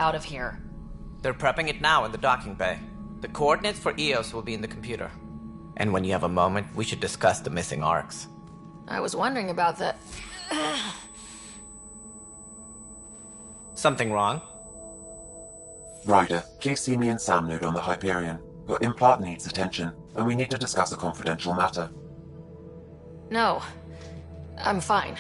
out of here. They're prepping it now in the docking bay. The coordinates for EOS will be in the computer. And when you have a moment, we should discuss the missing arcs. I was wondering about that. Something wrong? Ryder, please see me and Sam node on the Hyperion. Your implant needs attention, and we need to discuss a confidential matter. No, I'm fine.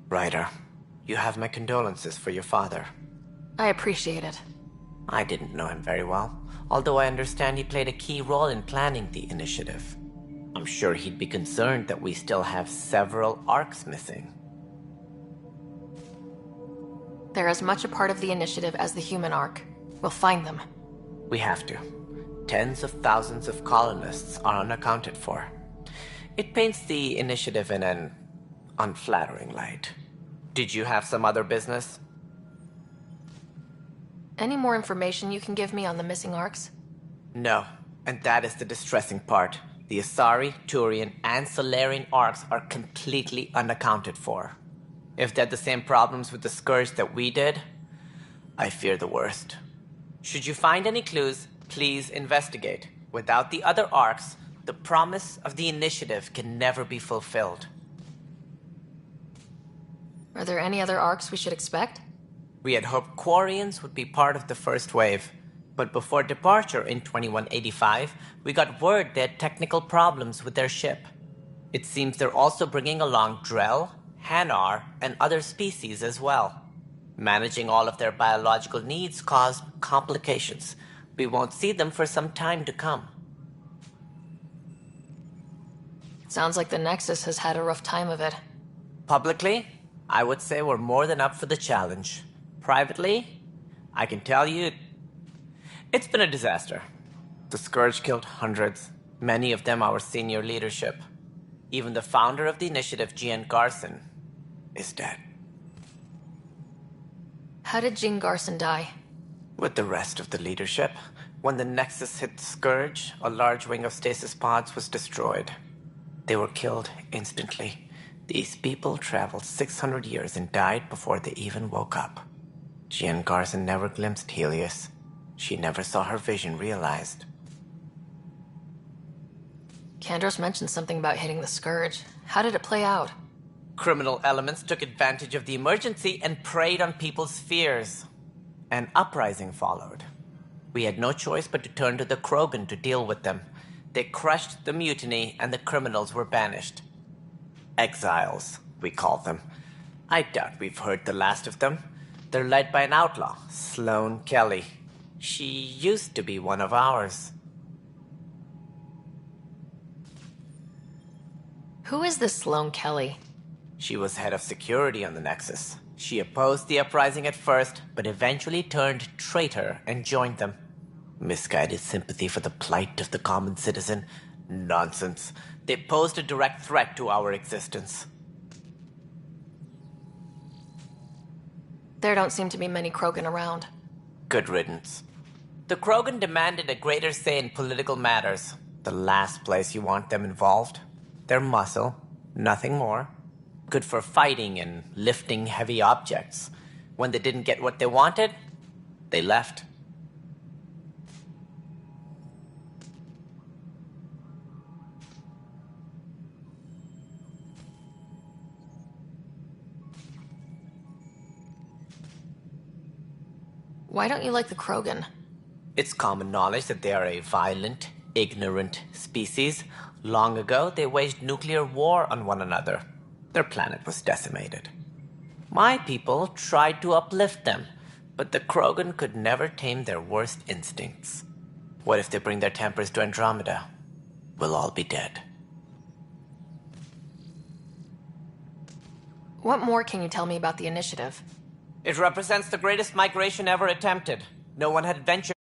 Ryder, you have my condolences for your father. I appreciate it. I didn't know him very well, although I understand he played a key role in planning the initiative. I'm sure he'd be concerned that we still have several arcs missing. They're as much a part of the initiative as the human arc. We'll find them. We have to. Tens of thousands of colonists are unaccounted for. It paints the initiative in an unflattering light. Did you have some other business? Any more information you can give me on the missing arcs? No, and that is the distressing part. The Asari, Turian, and Solarian arcs are completely unaccounted for. If they had the same problems with the Scourge that we did, I fear the worst. Should you find any clues, please investigate. Without the other arcs, the promise of the initiative can never be fulfilled. Are there any other arcs we should expect? We had hoped Quarians would be part of the first wave, but before departure in 2185, we got word they had technical problems with their ship. It seems they're also bringing along Drell, Hanar, and other species as well. Managing all of their biological needs caused complications. We won't see them for some time to come. Sounds like the Nexus has had a rough time of it. Publicly, I would say we're more than up for the challenge. Privately, I can tell you, it's been a disaster. The Scourge killed hundreds, many of them our senior leadership. Even the founder of the initiative, Jean Garson, is dead. How did Jean Garson die? With the rest of the leadership, when the Nexus hit the Scourge, a large wing of stasis pods was destroyed. They were killed instantly. These people traveled 600 years and died before they even woke up. Jean Garson never glimpsed Helios. She never saw her vision realized. Kandros mentioned something about hitting the Scourge. How did it play out? Criminal elements took advantage of the emergency and preyed on people's fears. An uprising followed. We had no choice but to turn to the Krogan to deal with them. They crushed the mutiny and the criminals were banished. Exiles, we call them. I doubt we've heard the last of them. They're led by an outlaw, Sloane Kelly. She used to be one of ours. Who is this Sloane Kelly? She was head of security on the Nexus. She opposed the uprising at first, but eventually turned traitor and joined them. Misguided sympathy for the plight of the common citizen? Nonsense. They posed a direct threat to our existence. There don't seem to be many Krogan around. Good riddance. The Krogan demanded a greater say in political matters. The last place you want them involved. They're muscle, nothing more. Good for fighting and lifting heavy objects. When they didn't get what they wanted, they left. Why don't you like the Krogan? It's common knowledge that they are a violent, ignorant species. Long ago, they waged nuclear war on one another. Their planet was decimated. My people tried to uplift them, but the Krogan could never tame their worst instincts. What if they bring their tempers to Andromeda? We'll all be dead. What more can you tell me about the initiative? It represents the greatest migration ever attempted. No one had ventured